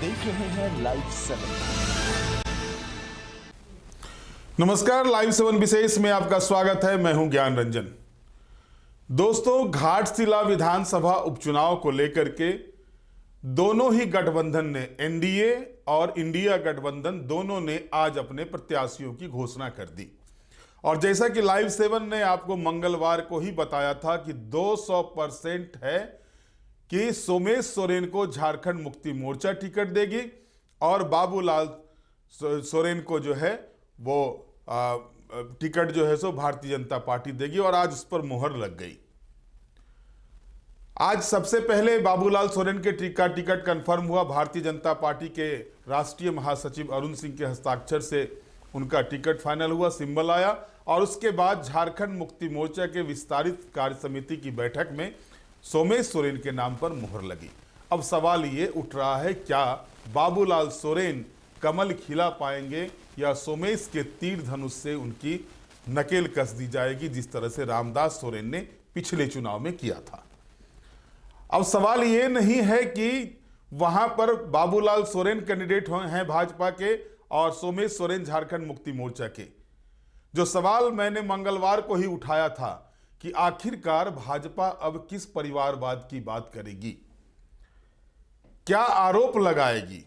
देख रहे हैं लाइव 7। नमस्कार, लाइव 7 विशेष में आपका स्वागत है। मैं हूं ज्ञान रंजन। दोस्तों, घाटशिला विधानसभा उपचुनाव को लेकर के दोनों ही गठबंधन ने, एनडीए और इंडिया गठबंधन दोनों ने आज अपने प्रत्याशियों की घोषणा कर दी। और जैसा कि लाइव 7 ने आपको मंगलवार को ही बताया था कि 200% है कि सोमेश सोरेन को झारखंड मुक्ति मोर्चा टिकट देगी और बाबूलाल सोरेन को जो है वो टिकट जो है सो भारतीय जनता पार्टी देगी। और आज उस पर मुहर लग गई। आज सबसे पहले बाबूलाल सोरेन के टिकट कंफर्म हुआ। भारतीय जनता पार्टी के राष्ट्रीय महासचिव अरुण सिंह के हस्ताक्षर से उनका टिकट फाइनल हुआ, सिंबल आया। और उसके बाद झारखंड मुक्ति मोर्चा के विस्तारित कार्य समिति की बैठक में सोमेश सोरेन के नाम पर मुहर लगी। अब सवाल ये उठ रहा है, क्या बाबूलाल सोरेन कमल खिला पाएंगे या सोमेश के तीर धनुष से उनकी नकेल कस दी जाएगी, जिस तरह से रामदास सोरेन ने पिछले चुनाव में किया था। अब सवाल ये नहीं है कि वहां पर बाबूलाल सोरेन कैंडिडेट हैं भाजपा के और सोमेश सोरेन झारखंड मुक्ति मोर्चा के। जो सवाल मैंने मंगलवार को ही उठाया था कि आखिरकार भाजपा अब किस परिवारवाद की बात करेगी, क्या आरोप लगाएगी।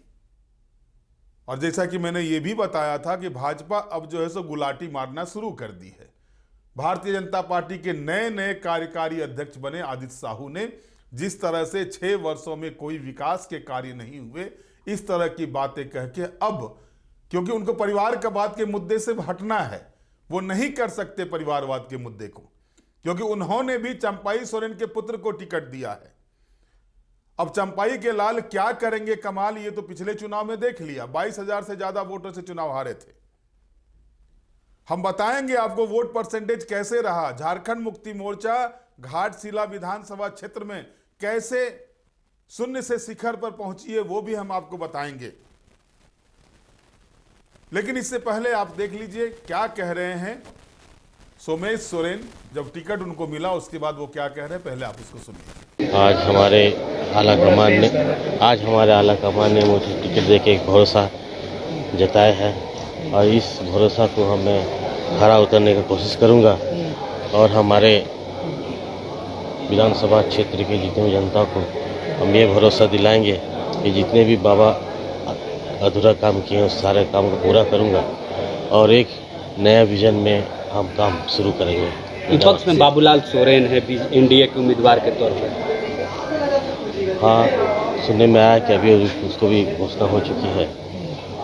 और जैसा कि मैंने यह भी बताया था कि भाजपा अब जो है सो गुलाटी मारना शुरू कर दी है। भारतीय जनता पार्टी के नए नए कार्यकारी अध्यक्ष बने आदित्य साहू ने जिस तरह से 6 वर्षों में कोई विकास के कार्य नहीं हुए, इस तरह की बातें कह के अब, क्योंकि उनको परिवार का बात के मुद्दे से हटना है, वो नहीं कर सकते परिवारवाद के मुद्दे को, क्योंकि उन्होंने भी चंपाई सोरेन के पुत्र को टिकट दिया है। अब चंपाई के लाल क्या करेंगे कमाल, ये तो पिछले चुनाव में देख लिया। 22,000 से ज्यादा वोटों से चुनाव हारे थे। हम बताएंगे आपको वोट परसेंटेज कैसे रहा। झारखंड मुक्ति मोर्चा घाटशिला विधानसभा क्षेत्र में कैसे शून्य से शिखर पर पहुंची है, वो भी हम आपको बताएंगे। लेकिन इससे पहले आप देख लीजिए क्या कह रहे हैं सोमेश सोरेन। जब टिकट उनको मिला उसके बाद वो क्या कह रहे हैं, पहले आप उसको सुनिए। आज हमारे आला कमान ने मुझे टिकट देके एक भरोसा जताया है और इस भरोसा को मैं खरा उतरने की कोशिश करूंगा और हमारे विधानसभा क्षेत्र के जितने भी जनता को हम ये भरोसा दिलाएंगे कि जितने भी बाबा अधूरा काम किए हैं उस सारे काम को पूरा करूंगा और एक नया विजन में हम काम शुरू करेंगे। विपक्ष में बाबूलाल सोरेन है एनडीए के उम्मीदवार के तौर पर। हाँ, सुनने में आया कि अभी उसको भी घोषणा हो चुकी है।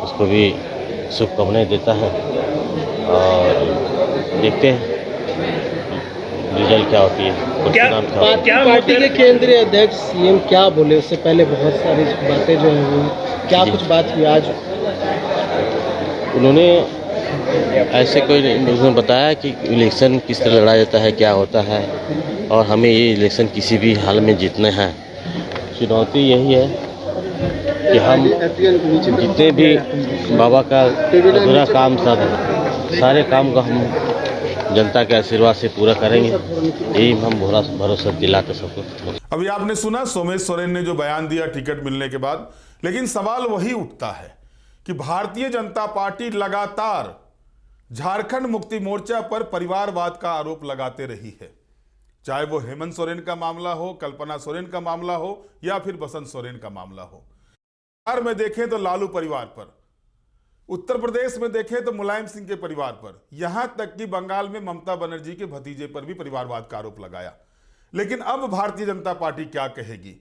उसको भी शुभकामनाएं देता है और देखते हैं रिजल्ट क्या होती है। क्या पार्टी के केंद्रीय अध्यक्ष सीएम क्या बोले, उससे पहले बहुत सारी बातें जो है वो क्या कुछ बात की आज उन्होंने ऐसे उन्होंने बताया कि इलेक्शन किस तरह लड़ा जाता है, क्या होता है और हमें ये इलेक्शन किसी भी हाल में जीतने हैं। चुनौती यही है कि हम जितने भी बाबा का अधूरा काम सारे काम को हम जनता के आशीर्वाद से पूरा करेंगे, यही हम भरोसा दिलाते सबको। अभी आपने सुना सोमेश सोरेन ने जो बयान दिया टिकट मिलने के बाद। लेकिन सवाल वही उठता है कि भारतीय जनता पार्टी लगातार झारखंड मुक्ति मोर्चा पर परिवारवाद का आरोप लगाते रही है, चाहे वो हेमंत सोरेन का मामला हो, कल्पना सोरेन का मामला हो या फिर बसंत सोरेन का मामला हो। बिहार में देखें तो लालू परिवार पर, उत्तर प्रदेश में देखें तो मुलायम सिंह के परिवार पर, यहां तक कि बंगाल में ममता बनर्जी के भतीजे पर भी परिवारवाद का आरोप लगाया। लेकिन अब भारतीय जनता पार्टी क्या कहेगी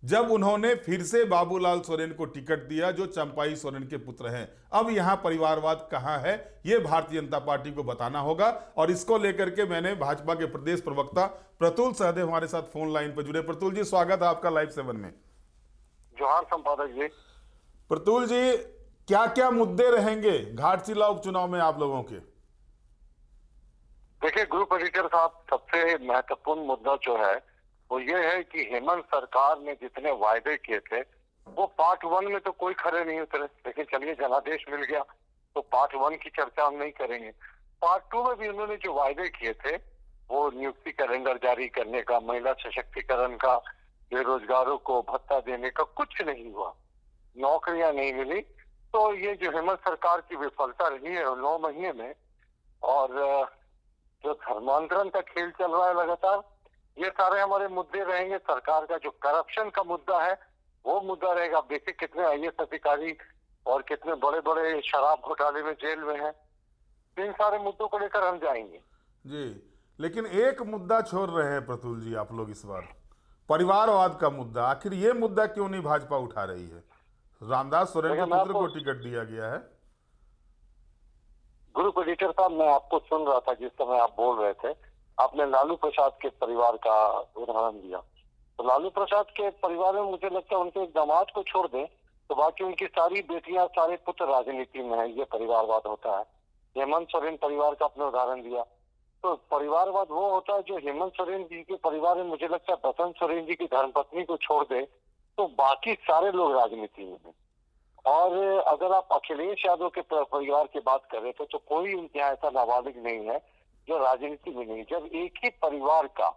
जब उन्होंने फिर से बाबूलाल सोरेन को टिकट दिया जो चंपाई सोरेन के पुत्र हैं। अब यहां परिवारवाद कहां है, यह भारतीय जनता पार्टी को बताना होगा। और इसको लेकर के मैंने भाजपा के प्रदेश प्रवक्ता प्रतुल सहदेव हमारे साथ फोन लाइन पर जुड़े। प्रतुल जी, स्वागत है आपका लाइव 7 में। जोहार संपादक जी। प्रतुल जी, क्या क्या मुद्दे रहेंगे घाटशिला उपचुनाव में आप लोगों के? देखिए ग्रुप एडिटर साहब, सबसे महत्वपूर्ण मुद्दा जो है वो ये है कि हेमंत सरकार ने जितने वायदे किए थे वो पार्ट 1 में तो कोई खरे नहीं उतरे। लेकिन चलिए, जनादेश मिल गया तो पार्ट 1 की चर्चा हम नहीं करेंगे। पार्ट 2 में भी उन्होंने जो वायदे किए थे, वो नियुक्ति कैलेंडर जारी करने का, महिला सशक्तिकरण का, बेरोजगारों को भत्ता देने का, कुछ नहीं हुआ। नौकरियां नहीं मिली। तो ये जो हेमंत सरकार की विफलता रही है 9 महीने में, और जो धर्मांतरण का खेल चल रहा है लगातार, ये सारे हमारे मुद्दे रहेंगे। सरकार का जो करप्शन का मुद्दा है वो मुद्दा रहेगा। आप देखिए कितने IAS अधिकारी और कितने बड़े बड़े शराब घोटाले में जेल में हैं। इन सारे मुद्दों को लेकर हम जाएंगे जी। लेकिन एक मुद्दा छोड़ रहे हैं प्रतुल जी आप लोग इस बार, परिवारवाद का मुद्दा। आखिर ये मुद्दा क्यों नहीं भाजपा उठा रही है? रामदास सोरेन के पुत्र को टिकट दिया गया है। ग्रुप एडिटर साहब, मैं आपको सुन रहा था जिस समय आप बोल रहे थे। आपने लालू प्रसाद के परिवार का उदाहरण दिया, तो लालू प्रसाद के परिवार में मुझे लगता है उनके एक दामाद को छोड़ दें तो बाकी उनकी सारी बेटियां, सारे पुत्र राजनीति में है। ये परिवारवाद होता है। हेमंत सोरेन परिवार का आपने उदाहरण दिया, तो परिवारवाद वो होता है जो हेमंत सोरेन जी के परिवार में मुझे लगता है बसंत सोरेन जी की धर्मपत्नी को छोड़ दे तो बाकी सारे लोग राजनीति में हैं। और अगर आप अखिलेश यादव के परिवार की बात कर रहे थे तो कोई उनके यहाँ ऐसा नाबालिग नहीं है जो राजनीति में नहीं। जब एक ही परिवार का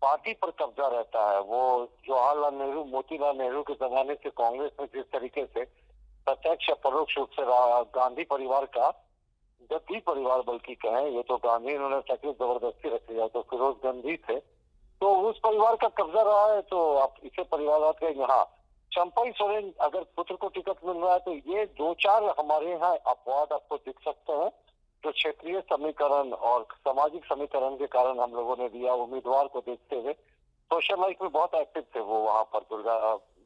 पार्टी पर कब्जा रहता है, वो जवाहरलाल नेहरू, मोतीलाल नेहरू के जमाने से कांग्रेस में जिस तरीके से प्रत्यक्ष या परोक्ष रूप से गांधी परिवार का, जब भी परिवार बल्कि कहें, ये तो गांधी इन्होंने तकलीफ जबरदस्ती रख लिया, तो फिरोज गांधी थे, तो उस परिवार का कब्जा रहा है। तो आप इसे परिवारवाद कहेंगे। हाँ, चंपई सोरेन अगर पुत्र को टिकट मिल रहा है तो ये 2-4 हमारे यहाँ अपवाद आपको दिख सकते हैं जो क्षेत्रीय समीकरण और सामाजिक समीकरण के कारण हम लोगों ने दिया। उम्मीदवार को देखते हुए सोशल लाइफ में बहुत एक्टिव थे वो वहां पर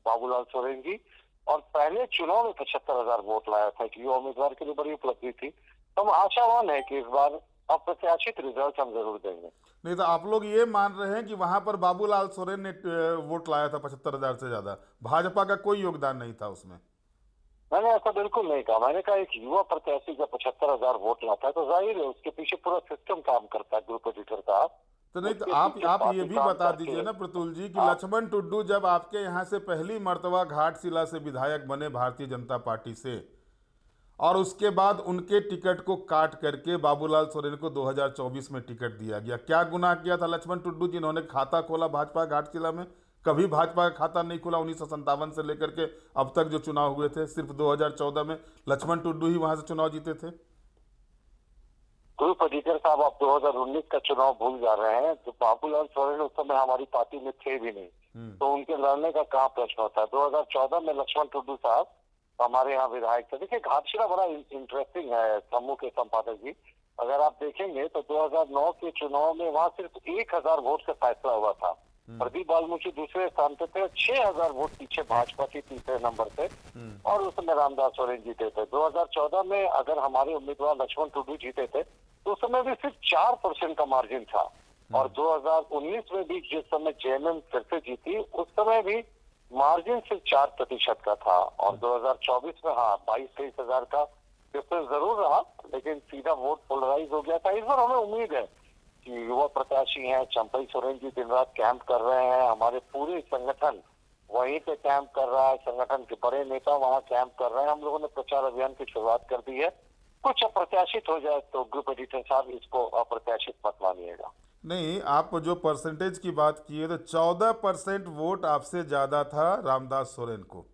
बाबूलाल सोरेन जी, और पहले चुनाव में 75,000 वोट लाया था कि युवा उम्मीदवार के लिए बड़ी उपलब्धि थी। तो हम आशावान है कि इस बार अप्रत्याशित रिजल्ट हम जरूर देंगे। नहीं तो आप लोग ये मान रहे हैं कि वहां पर बाबूलाल सोरेन ने वोट लाया था 75,000 से ज्यादा, भाजपा का कोई योगदान नहीं था उसमें? मैंने ऐसा बिल्कुल नहीं कहा। मैंने कहा एक युवा प्रत्याशी जब 75,000 वोट लाता है तो जाहिर है उसके पीछे पूरा सिस्टम काम करता है। ग्रुप एडिटर साहब, तो नहीं तो आप ये भी बता दीजिए ना प्रतुल जी कि लक्ष्मण टुड्डू जब आपके यहाँ से पहली मर्तबा घाटशिला से विधायक बने भारतीय जनता पार्टी से, और उसके बाद उनके टिकट को काट करके बाबूलाल सोरेन को 2024 में टिकट दिया गया, क्या गुनाह किया था लक्ष्मण टुड्डू जिन्होंने खाता खोला भाजपा घाटशिला में? कभी भाजपा का खाता नहीं खुला 1957 से लेकर के अब तक जो चुनाव हुए थे। सिर्फ 2014 में लक्ष्मण टुड्डू ही वहां से चुनाव जीते थे। ग्रुप एडिटर साहब, आप 2019 का चुनाव भूल जा रहे हैं। तो बाबूलाल सोरेन उस समय हमारी पार्टी में थे भी नहीं, तो उनके लड़ने का कहाँ प्रश्न होता है। 2014 में लक्ष्मण टुड्डू साहब हमारे यहाँ विधायक थे। देखिए घाटशिला बड़ा इंटरेस्टिंग है समूह के संपादक जी। अगर आप देखेंगे तो 2009 के चुनाव में वहाँ सिर्फ 1,000 वोट से फैसला हुआ था। प्रदीप बालमुची दूसरे स्थान पे थे, 6,000 वोट पीछे भाजपा की तीसरे नंबर पे, और उसमें रामदास सोरेन जीते थे। 2014 में अगर हमारे उम्मीदवार लक्ष्मण टुड्डू जीते थे तो उस समय भी सिर्फ 4% का मार्जिन था। और 2019 में भी जिस समय JMM फिर से जीती उस समय भी मार्जिन सिर्फ 4% का था। और 2024 में हाँ 22-23 हजार का डिफरेंस जरूर रहा, लेकिन सीधा वोट पोलराइज हो गया था। इस बार हमें उम्मीद है कि युवा प्रत्याशी हैं, चंपई सोरेन जी दिन रात कैंप कर रहे हैं, हमारे पूरे संगठन वहीं पे कैंप कर रहा है, संगठन के बड़े नेता वहाँ कैंप कर रहे हैं। हम लोगों ने प्रचार अभियान की शुरुआत कर दी है। कुछ अप्रत्याशित हो जाए तो ग्रुप एडिटर साहब इसको अप्रत्याशित मत मानिएगा। नहीं, आप जो परसेंटेज की बात की है तो 14% वोट आपसे ज्यादा था रामदास सोरेन को।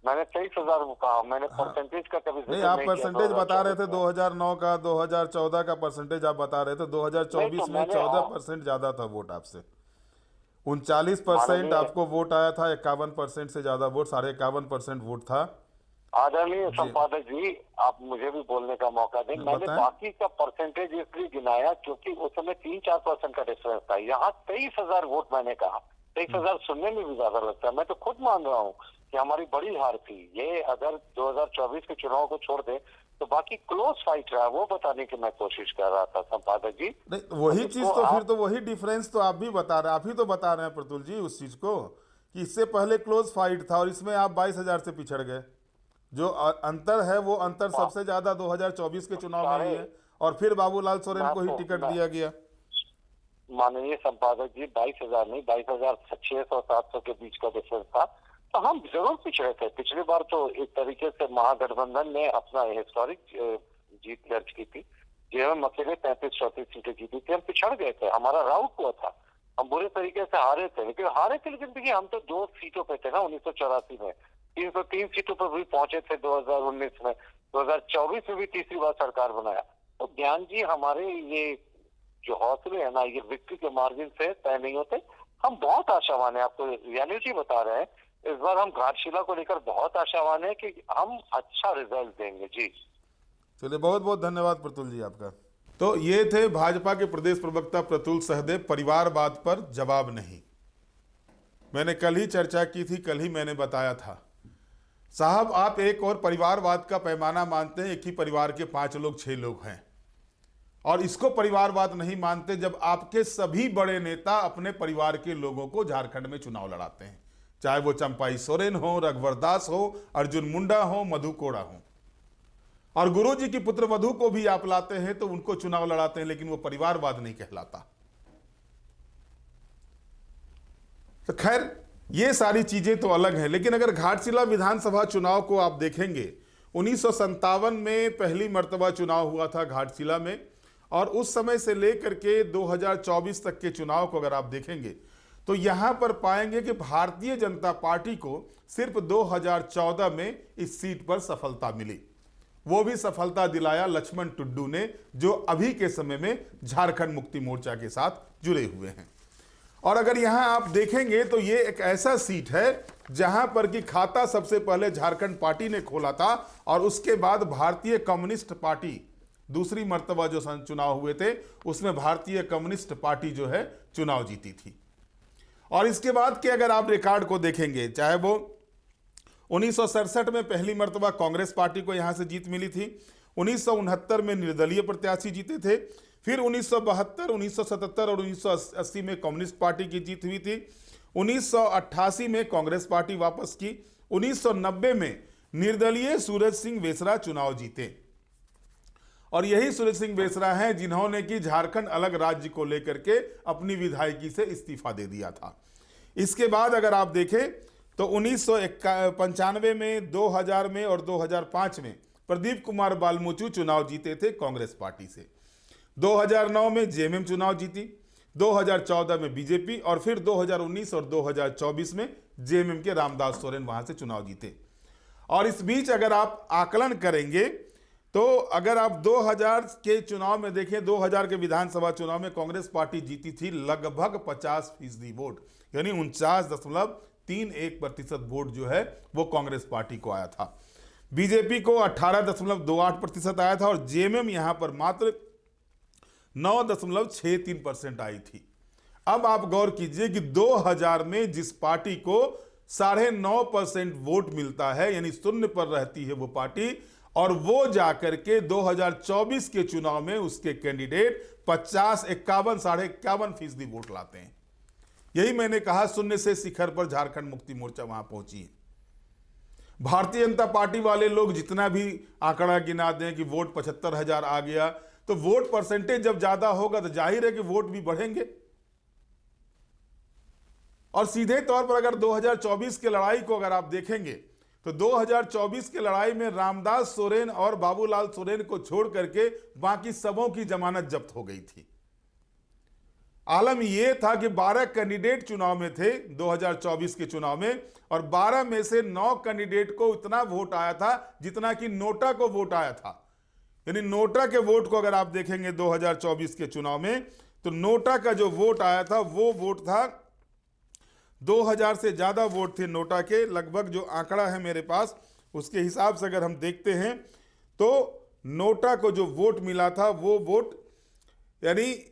मैंने 23,000 कहा, मैंने परसेंटेज का कभी नहीं, आप परसेंटेज बता रहे थे 2009 का, 2014 का परसेंटेज आप बता रहे थे। 2024 में 14% ज्यादा था वोट आपसे। 39% आपको वोट आया था, 51% से ज्यादा वोट, 51.5% वोट था। आदरणीय संपादक जी, आप मुझे भी बोलने का मौका दें। मैंने बाकी का परसेंटेज इसलिए गिनाया क्योंकि उस समय 3-4% का डिफरेंस था। यहाँ 23,000 वोट मैंने कहा। 23,000 सुनने में भी ज्यादा लगता है। मैं तो खुद मान रहा हूँ कि हमारी बड़ी हार थी। ये अगर 2024 के चुनाव को छोड़ दे तो बाकी क्लोज फाइट रहा, वो बताने की मैं कोशिश कर रहा था संपादक जी। नहीं, वही चीज तो फिर तो वही डिफरेंस तो आप भी बता रहे हैं, आप ही तो बता रहे हैं प्रतुल जी उस चीज को कि इससे पहले क्लोज फाइट था और इसमें आप 22,000 से पिछड़ गए। जो अंतर है वो अंतर सबसे ज्यादा 2024 के चुनाव में ही है, और फिर बाबूलाल सोरेन को ही टिकट दिया गया। माननीय संपादक जी, 22,000 नहीं, 22,600-700 के बीच का डिफरेंस था। तो हम जरूर पिछड़े थे। पिछली बार तो एक तरीके से महागठबंधन ने अपना हिस्टोरिक जीत दर्ज की थी। जेएमएम अकेले 33-34 सीटें जीती थी। हम पिछड़ गए थे, हमारा राउट हुआ था, हम बुरे तरीके से हारे थे। लेकिन देखिए हम तो 2 सीटों पे थे ना 1984 में। 303 सीटों पर भी पहुंचे थे 2019 में, 2024 में भी तीसरी बार सरकार बनाया। तो ज्ञान जी, हमारे ये जो हौसले है ना, ये विक्ट्री के मार्जिन से तय नहीं होते। हम बहुत आशावान है, आपको यानी जी बता रहे हैं, इस बार हम घाटशिला को लेकर बहुत आशावान है कि हम अच्छा रिजल्ट देंगे जी। चलिए, बहुत बहुत धन्यवाद प्रतुल जी आपका। तो ये थे भाजपा के प्रदेश प्रवक्ता प्रतुल सहदेव। परिवारवाद पर जवाब नहीं। मैंने कल ही चर्चा की थी, कल ही मैंने बताया था, साहब आप एक और परिवारवाद का पैमाना मानते हैं, एक ही परिवार के 5 लोग 6 लोग हैं, और इसको परिवारवाद नहीं मानते जब आपके सभी बड़े नेता अपने परिवार के लोगों को झारखंड में चुनाव लड़ाते हैं, चाहे वो चंपाई सोरेन हो, रघुवर दास हो, अर्जुन मुंडा हो, मधु कोड़ा हो, और गुरु जी की पुत्र वधु को भी आप लाते हैं तो उनको चुनाव लड़ाते हैं, लेकिन वो परिवारवाद नहीं कहलाता। तो खैर, ये सारी चीजें तो अलग हैं, लेकिन अगर घाटशिला विधानसभा चुनाव को आप देखेंगे, 1957 में पहली मर्तबा चुनाव हुआ था घाटशिला में, और उस समय से लेकर के 2024 तक के चुनाव को अगर आप देखेंगे तो यहां पर पाएंगे कि भारतीय जनता पार्टी को सिर्फ 2014 में इस सीट पर सफलता मिली। वो भी सफलता दिलाया लक्ष्मण टुड्डू ने, जो अभी के समय में झारखंड मुक्ति मोर्चा के साथ जुड़े हुए हैं। और अगर यहां आप देखेंगे तो ये एक ऐसा सीट है जहां पर कि खाता सबसे पहले झारखंड पार्टी ने खोला था, और उसके बाद भारतीय कम्युनिस्ट पार्टी, दूसरी मर्तबा जो चुनाव हुए थे उसमें भारतीय कम्युनिस्ट पार्टी जो है चुनाव जीती थी। और इसके बाद के अगर आप रिकॉर्ड को देखेंगे, चाहे वो 1967 में पहली मर्तबा कांग्रेस पार्टी को यहां से जीत मिली थी, 1969 में निर्दलीय प्रत्याशी जीते थे, फिर 1972, 1977 और 1980 में कम्युनिस्ट पार्टी की जीत हुई थी, 1988 में कांग्रेस पार्टी वापस की, 1990 में निर्दलीय सूरज सिंह बेसरा चुनाव जीते, और यही सूरज सिंह बेसरा हैं जिन्होंने कि झारखंड अलग राज्य को लेकर के अपनी विधायकी से इस्तीफा दे दिया था। इसके बाद अगर आप देखें तो 1995 में, 2000 में और 2005 में प्रदीप कुमार बालमुचु चुनाव जीते थे कांग्रेस पार्टी से, 2009 में जेएमएम चुनाव जीती, 2014 में बीजेपी, और फिर 2019 और 2024 में जेएमएम के रामदास सोरेन वहां से चुनाव जीते। और इस बीच अगर आप आकलन करेंगे तो अगर आप 2000 के चुनाव में देखें, 2000 के विधानसभा चुनाव में कांग्रेस पार्टी जीती थी लगभग 50% वोट, यानी 49.31% वोट जो है वो कांग्रेस पार्टी को आया था। बीजेपी को 18.28% आया था, और जेएमएम यहां पर मात्र 9.63% आई थी। अब आप गौर कीजिए कि 2000 में जिस पार्टी को 9.5% वोट मिलता है, यानी शून्य पर रहती है वो पार्टी, और वो जाकर के 2024 के चुनाव में उसके कैंडिडेट 50, 51, 51.5% वोट लाते हैं। यही मैंने कहा, शून्य से शिखर पर झारखंड मुक्ति मोर्चा वहां पहुंची है। भारतीय जनता पार्टी वाले लोग जितना भी आंकड़ा गिना दें कि वोट 75,000 आ गया, तो वोट परसेंटेज जब ज्यादा होगा तो जाहिर है कि वोट भी बढ़ेंगे। और सीधे तौर पर अगर 2024 की लड़ाई को अगर आप देखेंगे तो 2024 की लड़ाई में रामदास सोरेन और बाबूलाल सोरेन को छोड़ करके बाकी सबों की जमानत जब्त हो गई थी। आलम यह था कि 12 कैंडिडेट चुनाव में थे 2024 के चुनाव में, और 12 में से 9 कैंडिडेट को इतना वोट आया था जितना कि नोटा को वोट आया था। यानी नोटा के वोट को अगर आप देखेंगे 2024 के चुनाव में, तो नोटा का जो वोट आया था वो वोट था 2000 से ज्यादा वोट थे नोटा के। लगभग जो आंकड़ा है मेरे पास उसके हिसाब से अगर हम देखते हैं तो नोटा को जो वोट मिला था वो वोट यानी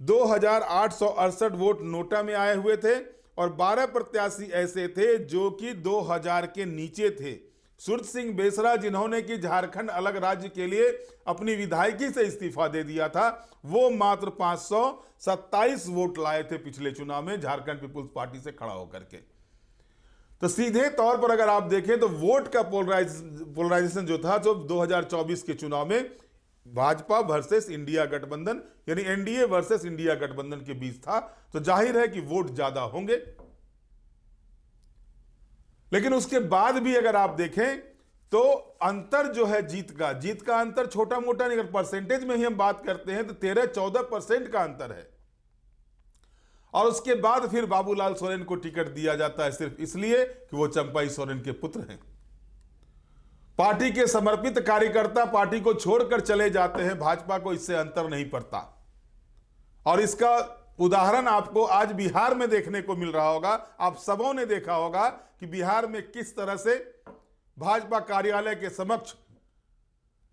2868 वोट नोटा में आए हुए थे, और 12 प्रत्याशी ऐसे थे जो कि 2000 के नीचे थे। सूरज सिंह बेसरा जिन्होंने कि झारखंड अलग राज्य के लिए अपनी विधायकी से इस्तीफा दे दिया था, वो मात्र 527 वोट लाए थे पिछले चुनाव में झारखंड पीपुल्स पार्टी से खड़ा होकर के। तो सीधे तौर पर अगर आप देखें तो वोट का पोलराइजेशन जो था तो 2024 के चुनाव में भाजपा वर्सेस इंडिया गठबंधन, यानी एनडीए वर्सेस इंडिया गठबंधन के बीच था, तो जाहिर है कि वोट ज्यादा होंगे। लेकिन उसके बाद भी अगर आप देखें तो अंतर जो है जीत का अंतर छोटा मोटा नहीं, अगर परसेंटेज में ही हम बात करते हैं तो 13-14% का अंतर है। और उसके बाद फिर बाबूलाल सोरेन को टिकट दिया जाता है सिर्फ इसलिए कि वो चंपाई सोरेन के पुत्र हैं। पार्टी के समर्पित कार्यकर्ता पार्टी को छोड़कर चले जाते हैं, भाजपा को इससे अंतर नहीं पड़ता। और इसका उदाहरण आपको आज बिहार में देखने को मिल रहा होगा। आप सबों ने देखा होगा कि बिहार में किस तरह से भाजपा कार्यालय के समक्ष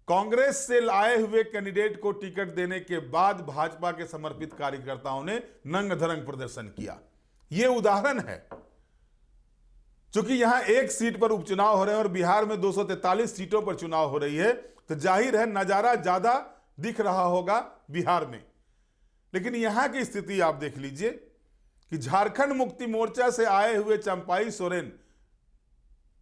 कांग्रेस से आए हुए कैंडिडेट को टिकट देने के बाद भाजपा के समर्पित कार्यकर्ताओं ने नंग धरंग प्रदर्शन किया। यह उदाहरण है। चूंकि यहां एक सीट पर उपचुनाव हो रहे हैं और बिहार में 243 सीटों पर चुनाव हो रही है, तो जाहिर है नजारा ज्यादा दिख रहा होगा बिहार में। लेकिन यहां की स्थिति आप देख लीजिए कि झारखंड मुक्ति मोर्चा से आए हुए चंपाई सोरेन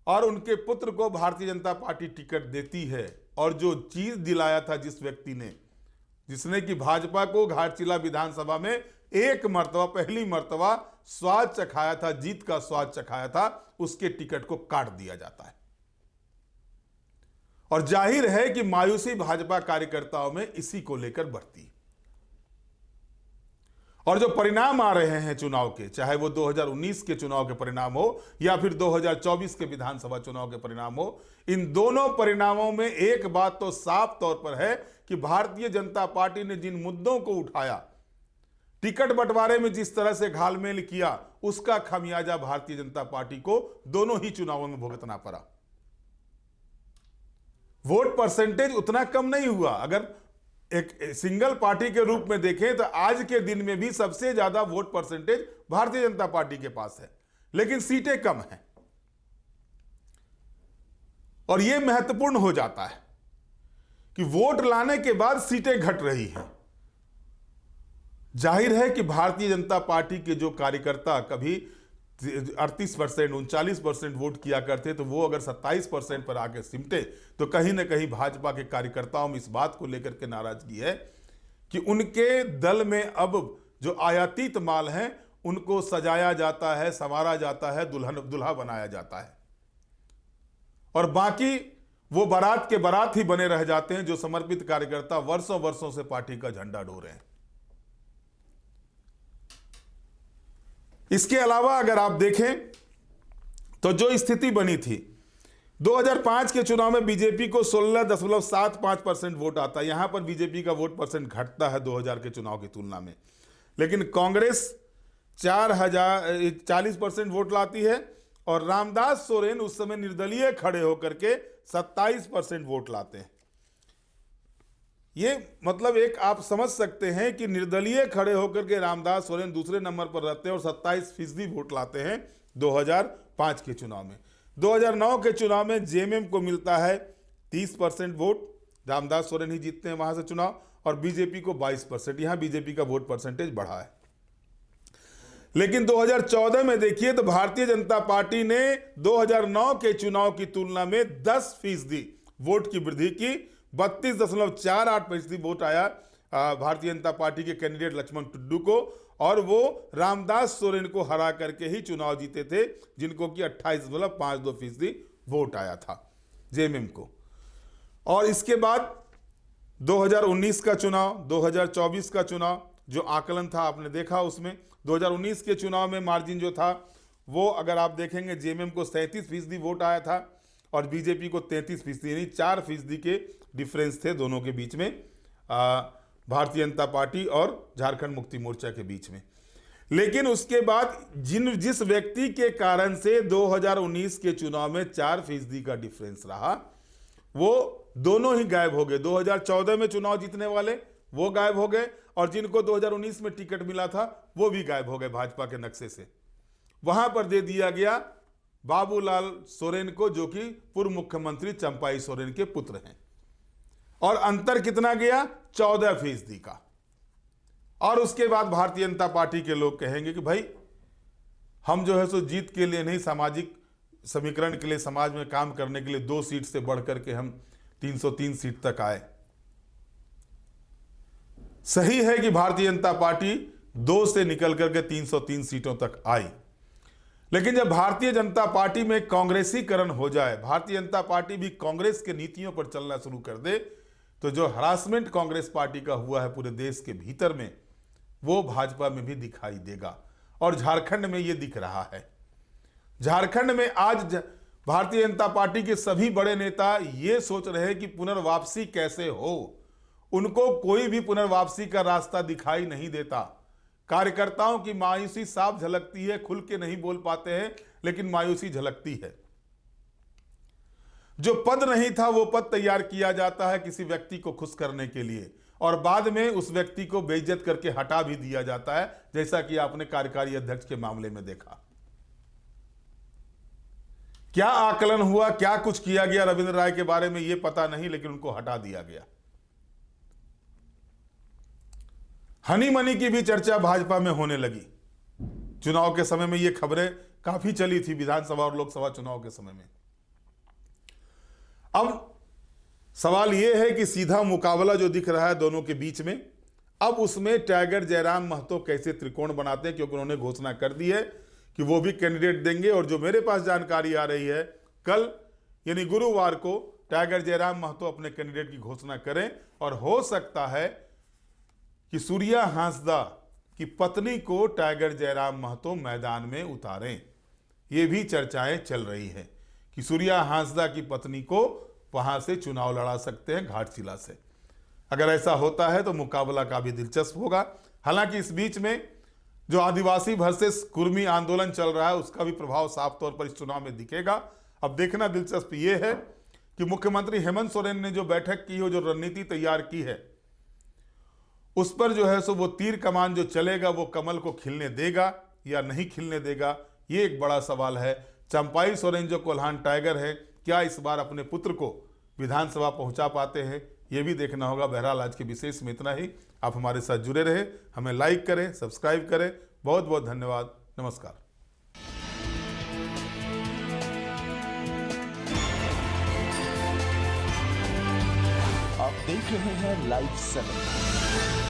और उनके पुत्र को भारतीय जनता पार्टी टिकट देती है। और जो चीज दिलाया था जिस व्यक्ति ने, जिसने कि भाजपा को घाटशिला विधानसभा में एक मर्तबा, पहली मर्तबा स्वाद चखाया था, जीत का स्वाद चखाया था, उसके टिकट को काट दिया जाता है। और जाहिर है कि मायूसी भाजपा कार्यकर्ताओं में इसी को लेकर बढ़ती है। और जो परिणाम आ रहे हैं चुनाव के, चाहे वो 2019 के चुनाव के परिणाम हो या फिर 2024 के विधानसभा चुनाव के परिणाम हो, इन दोनों परिणामों में एक बात तो साफ तौर पर है कि भारतीय जनता पार्टी ने जिन मुद्दों को उठाया, टिकट बंटवारे में जिस तरह से घालमेल किया, उसका खामियाजा भारतीय जनता पार्टी को दोनों ही चुनावों में भुगतना पड़ा। वोट परसेंटेज उतना कम नहीं हुआ। अगर एक सिंगल पार्टी के रूप में देखें तो आज के दिन में भी सबसे ज्यादा vote percentage Bharatiya Janata party के पास है, लेकिन सीटें कम हैं। और यह महत्वपूर्ण हो जाता है कि वोट लाने के बाद सीटें घट रही हैं। जाहिर है कि भारतीय जनता पार्टी के जो कार्यकर्ता कभी 38%, 39% वोट किया करते, तो वो अगर 27% पर आके सिमटे तो कहीं ना कहीं भाजपा के कार्यकर्ताओं में इस बात को लेकर के नाराजगी है कि उनके दल में अब जो आयातित माल हैं उनको सजाया जाता है, संवारा जाता है, दुल्हा बनाया जाता है, और बाकी वो बारात के बारात ही बने रह जाते हैं जो समर्पित कार्यकर्ता वर्षों वर्षों से पार्टी का झंडा ढो रहे हैं। इसके अलावा अगर आप देखें तो जो स्थिति बनी थी 2005 के चुनाव में बीजेपी को 16.75% वोट आता है। यहां पर बीजेपी का वोट परसेंट घटता है 2000 के चुनाव की तुलना में, लेकिन कांग्रेस 40% वोट लाती है और रामदास सोरेन उस समय निर्दलीय खड़े होकर के 27% वोट लाते हैं। ये मतलब एक आप समझ सकते हैं कि निर्दलीय खड़े होकर के रामदास सोरेन दूसरे नंबर पर रहते हैं और 27% वोट लाते हैं 2005 के चुनाव में। 2009 के चुनाव में जेएमएम को मिलता है 30% वोट, रामदास सोरेन ही जीतते हैं वहां से चुनाव, और बीजेपी को 22%। यहां बीजेपी का वोट परसेंटेज बढ़ा है। लेकिन 2014 में देखिए तो भारतीय जनता पार्टी ने 2009 के चुनाव की तुलना में 10% वोट की वृद्धि की। 32.48% वोट आया भारतीय जनता पार्टी के कैंडिडेट लक्ष्मण टुड्डू को, और वो रामदास सोरेन को हरा करके ही चुनाव जीते थे, जिनको कि 28.52% वोट आया था जेएमएम को। और इसके बाद 2019 का चुनाव, 2024 का चुनाव, जो आकलन था आपने देखा उसमें 2019 के चुनाव में मार्जिन जो था वो अगर आप देखेंगे जेएमएम को 37% वोट आया था और बीजेपी को 33%, यानी 4% के डिफरेंस थे दोनों के बीच में, भारतीय जनता पार्टी और झारखंड मुक्ति मोर्चा के बीच में। लेकिन उसके बाद जिस व्यक्ति के कारण से 2019 के चुनाव में 4% का डिफरेंस रहा, वो दोनों ही गायब हो गए। 2014 में चुनाव जीतने वाले वो गायब हो गए, और जिनको 2019 में टिकट मिला था वो भी गायब हो गए भाजपा के नक्शे से। वहां पर दे दिया गया बाबूलाल सोरेन को, जो कि पूर्व मुख्यमंत्री चंपाई सोरेन के पुत्र हैं। और अंतर कितना गया? 14% का। और उसके बाद भारतीय जनता पार्टी के लोग कहेंगे कि भाई हम जो है सो जीत के लिए नहीं, सामाजिक समीकरण के लिए, समाज में काम करने के लिए 2 सीट से बढ़कर के हम 303 सीट तक आए। सही है कि भारतीय जनता पार्टी 2 से निकल करके 303 सीटों तक आई, लेकिन जब भारतीय जनता पार्टी में कांग्रेसीकरण हो जाए, भारतीय जनता पार्टी भी कांग्रेस के नीतियों पर चलना शुरू कर दे, तो जो हरासमेंट कांग्रेस पार्टी का हुआ है पूरे देश के भीतर में, वो भाजपा में भी दिखाई देगा। और झारखंड में ये दिख रहा है। झारखंड में आज भारतीय जनता पार्टी के सभी बड़े नेता ये सोच रहे हैं कि पुनर्वापसी कैसे हो। उनको कोई भी पुनर्वापसी का रास्ता दिखाई नहीं देता। कार्यकर्ताओं की मायूसी साफ झलकती है, खुल के नहीं बोल पाते हैं लेकिन मायूसी झलकती है। जो पद नहीं था वो पद तैयार किया जाता है किसी व्यक्ति को खुश करने के लिए और बाद में उस व्यक्ति को बेइज्जत करके हटा भी दिया जाता है, जैसा कि आपने कार्यकारी अध्यक्ष के मामले में देखा। क्या आकलन हुआ, क्या कुछ किया गया रविंद्र राय के बारे में ये पता नहीं, लेकिन उनको हटा दिया गया। हनी मनी की भी चर्चा भाजपा में होने लगी। चुनाव के समय में ये खबरें काफी चली थी, विधानसभा और लोकसभा चुनाव के समय में। अब सवाल यह है कि सीधा मुकाबला जो दिख रहा है दोनों के बीच में, अब उसमें टाइगर जयराम महतो कैसे त्रिकोण बनाते हैं, क्योंकि उन्होंने घोषणा कर दी है कि वो भी कैंडिडेट देंगे। और जो मेरे पास जानकारी आ रही है, कल यानी गुरुवार को टाइगर जयराम महतो अपने कैंडिडेट की घोषणा करें और हो सकता है कि सूर्या हांसदा की पत्नी को टाइगर जयराम महतो मैदान में उतारें। ये भी चर्चाएं चल रही हैं कि सूर्या हांसदा की पत्नी को वहां से चुनाव लड़ा सकते हैं घाटशिला से। अगर ऐसा होता है तो मुकाबला का भी दिलचस्प होगा। हालांकि इस बीच में जो आदिवासी वर्सेस कुर्मी आंदोलन चल रहा है उसका भी प्रभाव साफ तौर पर इस चुनाव में दिखेगा। अब देखना दिलचस्प यह है कि मुख्यमंत्री हेमंत सोरेन ने जो बैठक की हो, जो रणनीति तैयार की है, उस पर जो है सो वो तीर कमान जो चलेगा वो कमल को खिलने देगा या नहीं खिलने देगा, ये एक बड़ा सवाल है। चंपाई सोरेन जो कोल्हान टाइगर है, क्या इस बार अपने पुत्र को विधानसभा पहुंचा पाते हैं, ये भी देखना होगा। बहरहाल आज के विशेष में इतना ही। आप हमारे साथ जुड़े रहे, हमें लाइक करें, सब्सक्राइब करें। बहुत बहुत धन्यवाद। नमस्कार। आप देख रहे हैं लाइव 7।